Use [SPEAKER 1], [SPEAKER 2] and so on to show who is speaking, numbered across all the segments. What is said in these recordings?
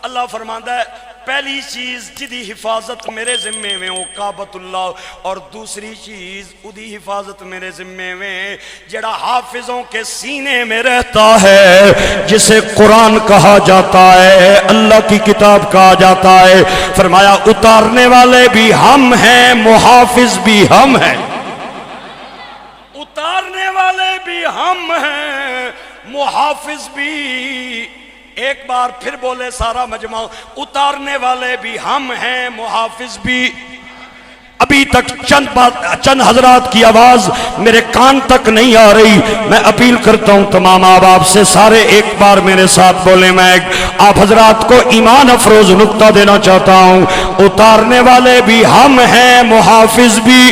[SPEAKER 1] اللہ فرماندا ہے پہلی چیز جدی حفاظت میرے ذمے میں او کعبۃ اللہ، اور دوسری چیز ادی حفاظت میرے ذمے میں جڑا حافظوں کے سینے میں رہتا ہے، جسے قرآن کہا جاتا ہے، اللہ کی کتاب کہا جاتا ہے۔ فرمایا اتارنے والے بھی ہم ہیں، محافظ بھی ہم ہیں۔ اتارنے والے بھی ہم ہیں، محافظ بھی۔ ایک بار پھر بولے سارا مجمع، اتارنے والے بھی ہم ہیں، محافظ بھی۔ ابھی تک چند حضرات کی آواز میرے کان تک نہیں آ رہی، میں اپیل کرتا ہوں تمام آپ سے، سارے ایک بار میرے ساتھ بولیں۔ میں آپ حضرات کو ایمان افروز نکتہ دینا چاہتا ہوں، اتارنے والے بھی ہم ہیں، محافظ بھی۔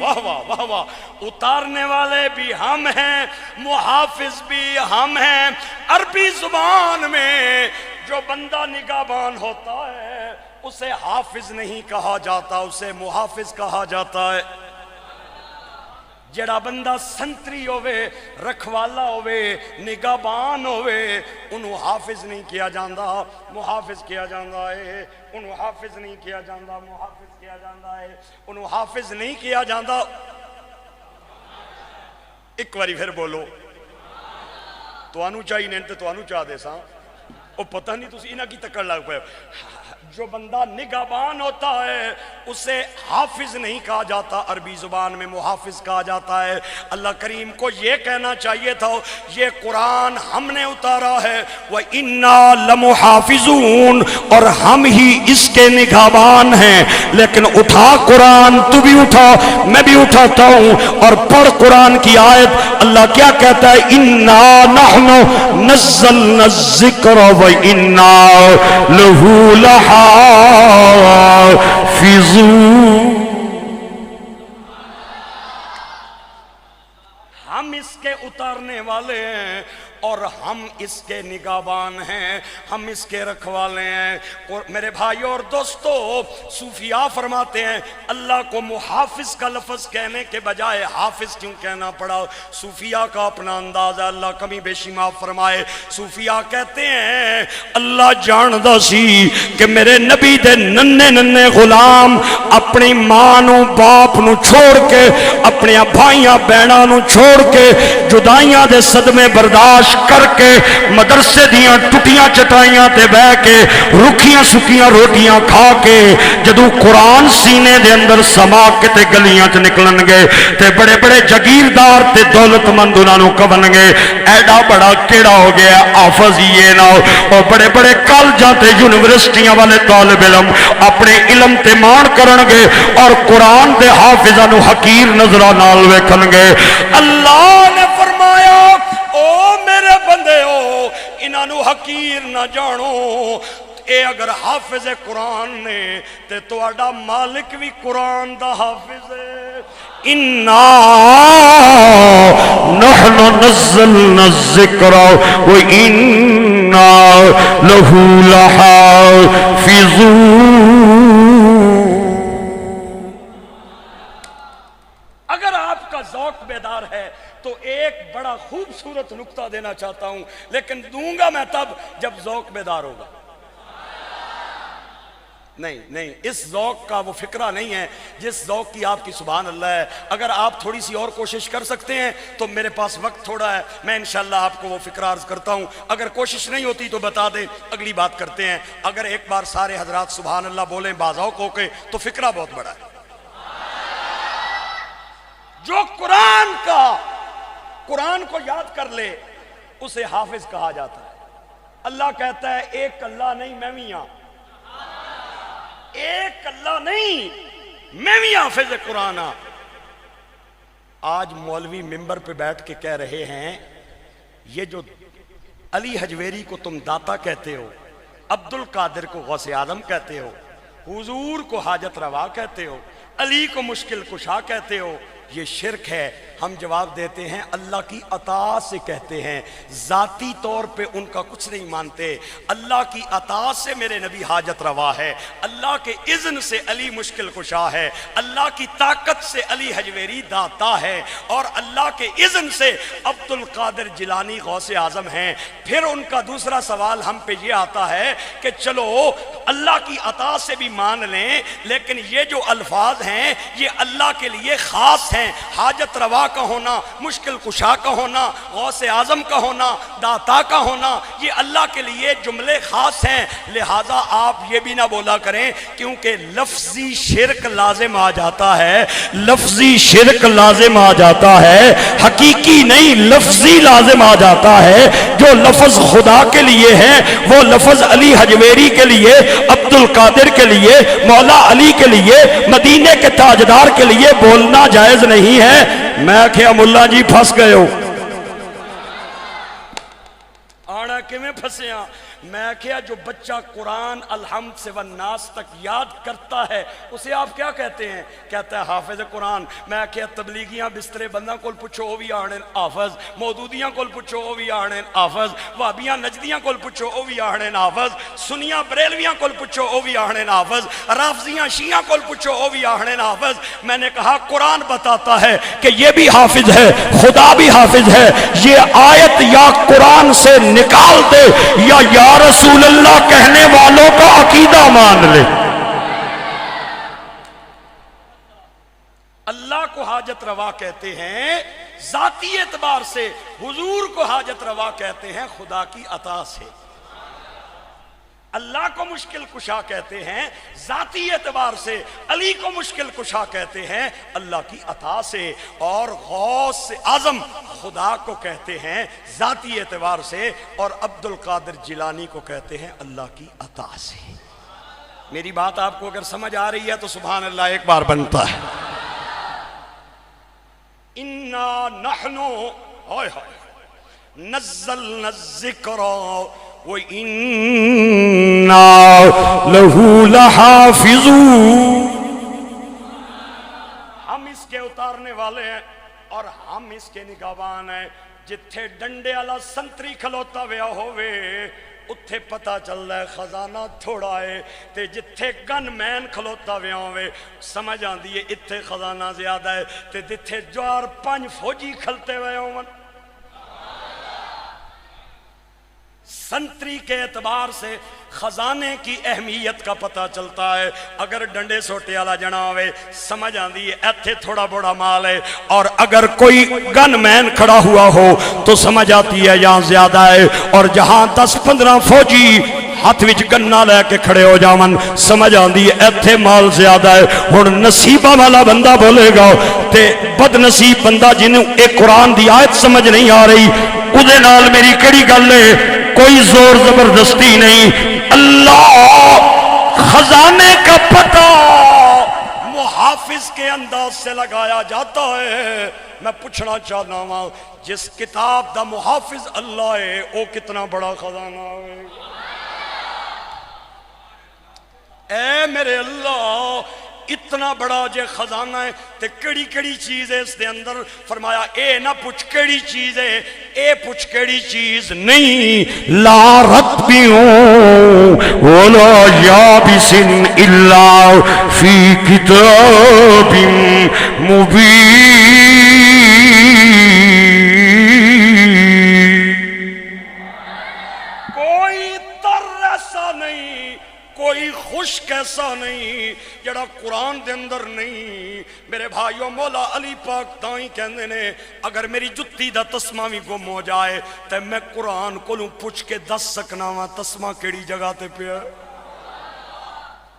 [SPEAKER 1] واہ واہ واہ واہ، اتارنے والے بھی ہم ہیں، محافظ بھی ہم ہیں۔ عربی زبان میں جو بندہ نگہبان ہوتا ہے اسے حافظ نہیں کہا جاتا، اسے محافظ کہا جاتا ہے۔ جڑا بندہ سنتری ہوئے، رکھوالا ہوئے، نگہبان ہوئے، انہوں حافظ نہیں کیا جاندہ، محافظ کیا جاندہ ہے۔ انہوں حافظ نہیں کیا جاندہ، محافظ کیا جاندہ ہے۔ انہوں حافظ نہیں کیا جاندہ۔ ایک باری پھر بولو، تو انہوں چاہی نہیں تو انہوں چاہ دے ساں، وہ پتہ نہیں تُسی انہاں کی تکڑ لگ پہ۔ جو بندہ نگہبان ہوتا ہے اسے حافظ نہیں کہا جاتا، عربی زبان میں محافظ کہا جاتا ہے۔ اللہ کریم کو یہ کہنا چاہیے تھا یہ قرآن ہم نے اتارا ہے، وَإِنَّا لَمُحَافِظُونَ، اور ہم ہی اس کے نگہبان ہیں۔ لیکن اٹھا قرآن، تو بھی اٹھا، میں بھی اٹھاتا ہوں، اور پڑھ قرآن کی آیت۔ اللہ کیا کہتا ہے؟ إِنَّا نَحْنُ نَزَّلْنَا الذِّكْرَ وَإِنَّا لَهُ لَحَافِظُونَ۔ ہم اس کے اتارنے والے ہیں اور ہم اس کے نگہبان ہیں، ہم اس کے رکھوالے ہیں۔ اور میرے بھائیوں اور دوستو، صوفیاء فرماتے ہیں اللہ کو محافظ کا لفظ کہنے کے بجائے حافظ کیوں کہنا پڑا؟ صوفیاء کا اپنا انداز ہے، اللہ کمی بیشی معاف فرمائے۔ صوفیاء کہتے ہیں اللہ جاندہ سی کہ میرے نبی دے ننے ننے غلام اپنی ماں نو باپ نو چھوڑ کے، اپنے بھائیاں بہناں نو چھوڑ کے، جدائیاں دے صدمے برداشت کر کے، مدرسے دیاں ٹوٹیاں چٹائیاں تے بہ کے، رکھیاں سکیاں روٹیاں کھا کے، جدو قرآن سینے دے اندر سما کے تے گلیاں چ نکلن گے تے بڑے بڑے جگیردار تے دولت مند انہاں نو کون گے ایڈا بڑا کیڑا ہو گیا حافظ یہ نہ ہو۔ اور بڑے بڑے کالجاں تے یونیورسٹیاں والے طالب علم اپنے علم تے مان کرن گے اور قرآن دے حافظاں نو حقیر نظراں نال ویکھن گے۔ اللہ نے فرمایا او میرے بندے ہو، انہاں نو حقیر نہ جانو، اے اگر حافظ قرآن نے تے تواڈا مالک بھی قرآن دا حافظ ہے۔ اِنَّا نَحْنُ نَزَّلْنَا الذِّكْرَ وَإِنَّا لَهُ لَحَافِظُونَ۔ اگر آپ کا ذوق بیدار ہے تو ایک بڑا خوبصورت نکتہ دینا چاہتا ہوں، لیکن دوں گا میں تب جب ذوق بیدار ہوگا۔ نہیں، اس ذوق کا وہ فکرہ نہیں ہے جس ذوق کی آپ کی سبحان اللہ ہے۔ اگر آپ تھوڑی سی اور کوشش کر سکتے ہیں تو میرے پاس وقت تھوڑا ہے، میں انشاءاللہ آپ کو وہ فکرہ عرض کرتا ہوں۔ اگر کوشش نہیں ہوتی تو بتا دیں، اگلی بات کرتے ہیں۔ اگر ایک بار سارے حضرات سبحان اللہ بولیں باذوق ہو کے تو فکرہ بہت بڑا ہے۔ جو قرآن کو یاد کر لے اسے حافظ کہا جاتا ہے۔ اللہ کہتا ہے ایک اللہ نہیں میں بھی ہاں، ایک اللہ نہیں میں بھی حافظ قرآن ہاں۔ آج مولوی ممبر پہ بیٹھ کے کہہ رہے ہیں یہ جو علی حجویری کو تم داتا کہتے ہو، عبد القادر کو غوث اعظم کہتے ہو، حضور کو حاجت روا کہتے ہو، علی کو مشکل کشا کہتے ہو، یہ شرک ہے؟ ہم جواب دیتے ہیں اللہ کی عطا سے کہتے ہیں، ذاتی طور پہ ان کا کچھ نہیں مانتے۔ اللہ کی عطا سے میرے نبی حاجت روا ہے، اللہ کے اذن سے علی مشکل کشا ہے، اللہ کی طاقت سے علی حجویری داتا ہے، اور اللہ کے اذن سے عبد القادر جیلانی غوث اعظم ہیں۔ پھر ان کا دوسرا سوال ہم پہ یہ آتا ہے کہ چلو اللہ کی عطا سے بھی مان لیں، لیکن یہ جو الفاظ ہیں یہ اللہ کے لیے خاص ہیں، حاجت روا کا ہونا، مشکل کشا کا ہونا، غوث اعظم کا ہونا، داتا کا ہونا، یہ اللہ کے لیے جملے خاص ہیں۔ لہذا آپ یہ بھی نہ بولا کریں کیونکہ لفظی شرک لازم آ جاتا ہے، لفظی شرک لازم آ جاتا ہے، حقیقی نہیں لفظی لازم آ جاتا ہے۔ جو لفظ خدا کے لیے ہے وہ لفظ علی حجویری کے لیے، عبد القادر کے لیے، مولا علی کے لیے، مدینے کے تاجدار کے لیے بولنا جائز نہیں ہے۔ میں کیا ملا جی پھنس گئے ہو؟ آنا کیویں پھنسیاں؟ میں کیا جو بچہ قرآن الحمد سے والناس تک یاد کرتا ہے اسے آپ کیا کہتے ہیں؟ کہتا ہے حافظ قرآن۔ میں کیا تبلیغیاں بسترے بندہ کول پوچھو وہ بھی آڑن حافظ، مودودیاں کول پوچھو وہ بھی آڑن حافظ، وابیاں نجدیاں کول پوچھو وہ بھی آڑن حافظ، سنیاں بریلویاں کول پوچھو وہ بھی آڑن حافظ، رافضیاں شیعہ کول پوچھو وہ بھی آڑن حافظ۔ میں نے کہا قرآن بتاتا ہے کہ یہ بھی حافظ ہے، خدا بھی حافظ ہے۔ یہ آیت یا قرآن سے نکال دے یا رسول اللہ کہنے والوں کا عقیدہ مان لے۔ اللہ کو حاجت روا کہتے ہیں ذاتی اعتبار سے، حضور کو حاجت روا کہتے ہیں خدا کی عطا سے۔ اللہ کو مشکل کشا کہتے ہیں ذاتی اعتبار سے، علی کو مشکل کشا کہتے ہیں اللہ کی عطا سے، اور غوث اعظم خدا کو کہتے ہیں ذاتی اعتبار سے، اور عبد القادر جیلانی کو کہتے ہیں اللہ کی عطا سے۔ میری بات آپ کو اگر سمجھ آ رہی ہے تو سبحان اللہ ایک بار بنتا ہے۔ اِنَّا نَحْنُ نَزَّلْنَا الذِّكْرَ وَإِنَّا لَهُ لَحَافِظُونَ۔ ہم اس کے اتارنے والے ہیں اور ہم اس کے نگہبان ہیں۔ جتھے ڈنڈے والا سنتری کھلوتا ویا ہووے اتھے پتہ چل رہا ہے خزانہ تھوڑا ہے، تے جتھے گن مین کھلوتا ویا ہووے سمجھ آندی ہے اتھے خزانہ زیادہ ہے، تے جتھے جوار پنج فوجی کھلتے ہوئے ہوں۔ سنتری کے اعتبار سے خزانے کی اہمیت کا پتہ چلتا ہے۔ اگر ڈنڈے سوٹے والا جنا ہوئے سمجھ آندی ہے ایتھے تھوڑا بڑا مال ہے، اور اگر کوئی گن مین کھڑا ہوا ہو تو سمجھ آتی ہے یہاں زیادہ ہے، اور جہاں 10-15 فوجی ہاتھ وچ گنا لے کے کھڑے ہو جاون سمجھ آندی ہے ایتھے مال زیادہ ہے۔ ہن نصیبہ والا بندہ بولے گا تے بد نصیب بندہ جنوں ایک قرآن دی آیت سمجھ نہیں آ رہی اودے نال میری کڑی گل ہے، کوئی زور زبردستی نہیں۔ اللہ خزانے کا پتہ محافظ کے انداز سے لگایا جاتا ہے۔ میں پوچھنا چاہنا ہوں جس کتاب دا محافظ اللہ ہے وہ کتنا بڑا خزانہ ہے۔ اے میرے اللہ اتنا بڑا جے خزانہ ہے تے کڑی کڑی چیز ہے اس دے اندر؟ فرمایا اے نہ پوچھ کڑی چیز ہے، اے پوچھ کڑی چیز نہیں۔ لا رتبیوں ولا یابس الا فی کتاب مبین۔ کوئی تر ایسا نہیں، کوئی خشک ایسا نہیں جڑا قرآن دے اندر نہیں۔ میرے بھائیو مولا علی پاک تائیں کہندے نے اگر میری جتی دا تسمہ بھی گم ہو جائے تے میں قرآن کولوں پوچھ کے دس سکنا وا تسمہ کیڑی جگہ تے پیا۔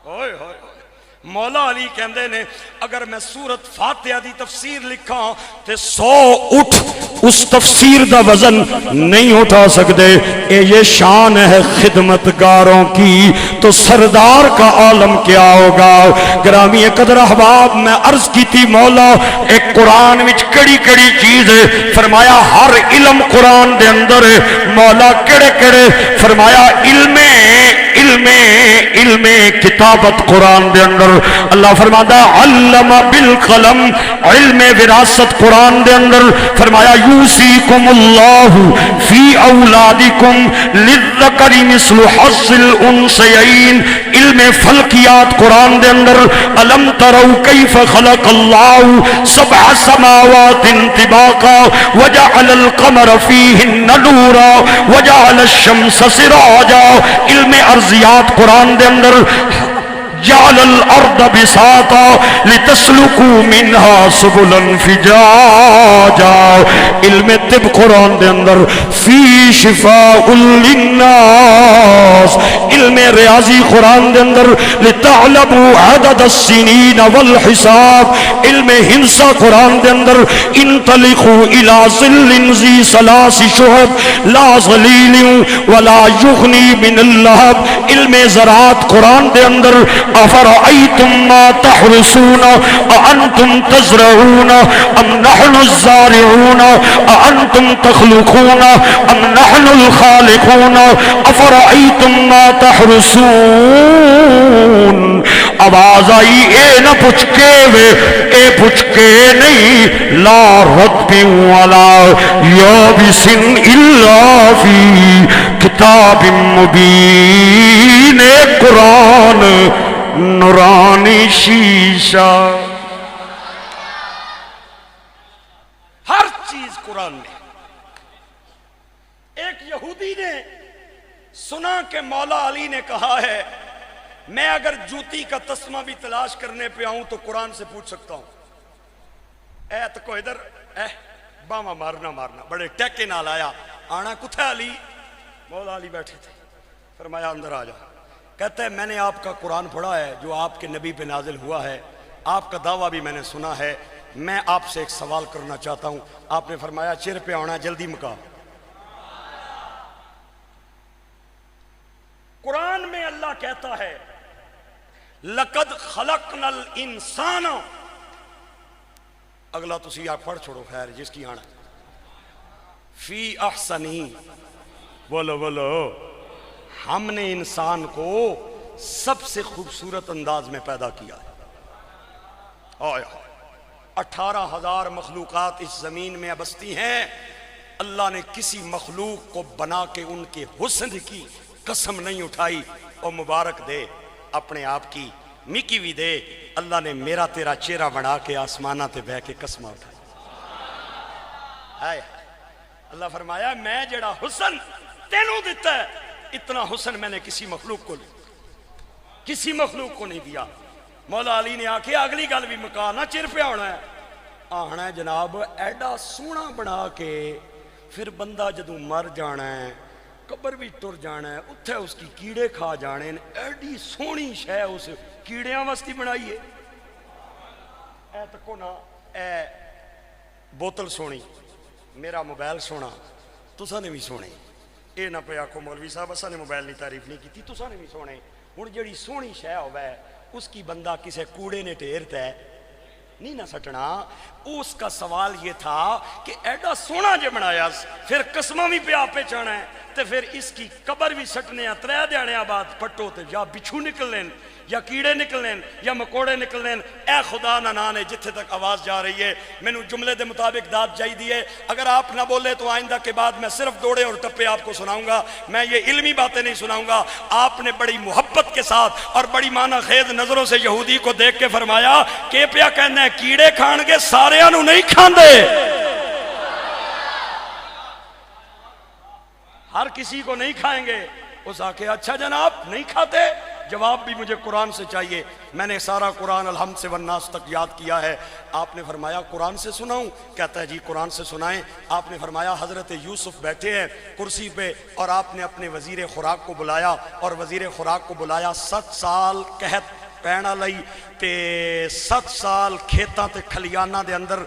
[SPEAKER 1] اوئے ہوئے مولا علی کہندے نے اگر میں سورت فاتحہ دی تفسیر لکھاں تے 100 اٹھ اس تفسیر دا وزن نہیں اٹھا سکتے۔ یہ شان ہے خدمتگاروں کی تو سردار کا عالم کیا ہوگا۔ گرامی قدر احباب میں عرض کی تھی مولا ایک قرآن وچ کڑی کڑی چیز ہے، فرمایا ہر علم قرآن دے اندر ہے۔ مولا کڑے کڑے فرمایا علم کتابت قرآن دے اندر۔ اللہ فرماتا علم بالقلم
[SPEAKER 2] علم وراثت قرآن دے اندر فرمایا یوصیکم اللہ فی اولادکم للذکر مثل حظ الانثیین. علم فلکیات قرآن دے اندر الم تروا کیف خلق اللہ سبع سماوات طباقا وجعل القمر فیہن نورا وجعل الشمس سراجا. علم ارضیات قرآن دے اندر جعل الارض بساطا لتسلکوا منها سبلا فجاجا. علم طب قرآن دے اندر فی شفاء للناس. علم ریاضی قرآن دے اندر لتعلموا عدد السنین والحساب. علم ہنسا قرآن دے اندر انطلقوا الى ظل ذی ثلاث شعب لا ظلیل ولا یغنی من اللہب. علم زراعت قرآن دے اندر افرأیتم ما تحرسون اانتم تزرعون ام نحن الزارعون اانتم تخلقون ام نحن الخالقون افرأیتم ما تحرسون. آواز آئی اے نہ پوچھ کے وے اے پوچھ کے نہیں لا رتب ولا یابس الا فی کتاب مبین. قرآن نورانی شیشہ.
[SPEAKER 1] ہر چیز قرآن میں. ایک یہودی نے سنا کہ مولا علی نے کہا ہے میں اگر جوتی کا تسمہ بھی تلاش کرنے پہ آؤں تو قرآن سے پوچھ سکتا ہوں. اے تکو ادھر اے باما مارنا بڑے ٹیکے نال آیا. آنا کتھا علی؟ مولا علی بیٹھے تھے. فرمایا اندر آ جا. کہتا ہے میں نے آپ کا قرآن پڑھا ہے جو آپ کے نبی پہ نازل ہوا ہے. آپ کا دعویٰ بھی میں نے سنا ہے. میں آپ سے ایک سوال کرنا چاہتا ہوں. آپ نے فرمایا چر پہ آنا جلدی مکا. قرآن میں اللہ کہتا ہے لقد خلقنا الانسان. اگلا تسی آپ پڑھ چھوڑو خیر جس کی آنا. فی احسنی. بولو بولو. ہم نے انسان کو سب سے خوبصورت انداز میں پیدا کیا ہے. 18,000 مخلوقات اس زمین میں بستی ہیں. اللہ نے کسی مخلوق کو بنا کے ان کے حسن کی قسم نہیں اٹھائی. اور مبارک دے اپنے آپ کی مکی بھی دے. اللہ نے میرا تیرا چہرہ بنا کے آسمانہ تے بہ کے قسمہ اٹھائی. اللہ فرمایا میں جڑا حسن تینوں دیتا ہے اتنا حسن میں نے کسی مخلوق کو نہیں دیا. مولا علی نے آکھے اگلی گل بھی مکانا چر پہ آنا ہے جناب. ایڈا سونا بنا کے پھر بندہ جدوں مر جانا ہے قبر بھی ٹر جانا ہے اتھے اس کی کیڑے کھا جانے. ایڈی سونی شے اس کیڑیاں واسطے بنائیے. اے تکو نا اے بوتل سونی میرا موبائل سونا تساں نے بھی سونے. اے نہ پہ آکھو مولوی صاحب اساں نے موبائل نہیں تعریف نہیں کی تساں نے بھی سونے. ہن جڑی سونی شے ہوے اس کی بندہ کسے کوڑے نے ٹھیرتا ہے نہیں نہ سٹنا. اس کا سوال یہ تھا کہ ایڈا سونا جو بنایا پھر قسمہ بھی پہ آپ پہ چانا ہے تو پھر اس کی قبر بھی سٹنے ہیں 3 دیانے بعد پٹو تے یا بچھو نکل لین یا کیڑے نکل لین یا مکوڑے نکل لین. اے خدا نہ نانے جتھے تک آواز جا رہی ہے میں نے جملے دے مطابق داد جائی دی ہے. اگر آپ نہ بولے تو آئندہ کے بعد میں صرف دوڑے اور ٹپے آپ کو سناؤں گا. میں یہ علمی باتیں نہیں سناؤں گا. آپ نے بڑی محبت کے ساتھ اور بڑی معنی خیز نظروں سے یہودی کو دیکھ کے فرمایا کہ پیا کہنا ہے کیڑے کھان گے سارے انہوں نہیں کھاندے. ہر کسی کو نہیں کھائیں گے. اس آکے اچھا جناب نہیں کھاتے. جواب بھی مجھے قرآن سے چاہیے. میں نے سارا قرآن الحمد سے والناس تک یاد کیا ہے. آپ نے فرمایا قرآن سے سناؤں؟ کہتا ہے جی قرآن سے سنائیں. آپ نے فرمایا حضرت یوسف بیٹھے ہیں کرسی پہ اور آپ نے اپنے وزیر خوراک کو بلایا اور وزیر خوراک کو بلایا. 7 سال قحط پینا لئی تے 7 سال کھیتاں تے کھلیاناں دے اندر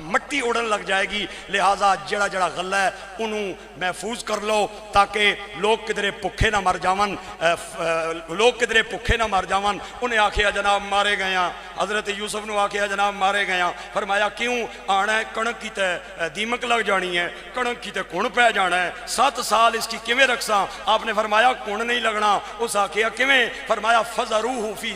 [SPEAKER 1] مٹی اڑن لگ جائے گی. لہٰذا جڑا جڑا غلہ ہے انہوں محفوظ کر لو تاکہ لوگ کدھرے بھکھے نہ مر جاون. انہیں آکھیا جناب مارے گیا. حضرت یوسف نے آکھیا جناب مارے گیا. فرمایا کیوں؟ آنا ہے کنک کی تے دیمک لگ جانی ہے کنک کی تے کن پہ جانا ہے. 7 سال اس کی کیویں رکھساں؟ آپ نے فرمایا کن نہیں لگنا. اس آکھیا کیویں؟ فرمایا فذروہ فی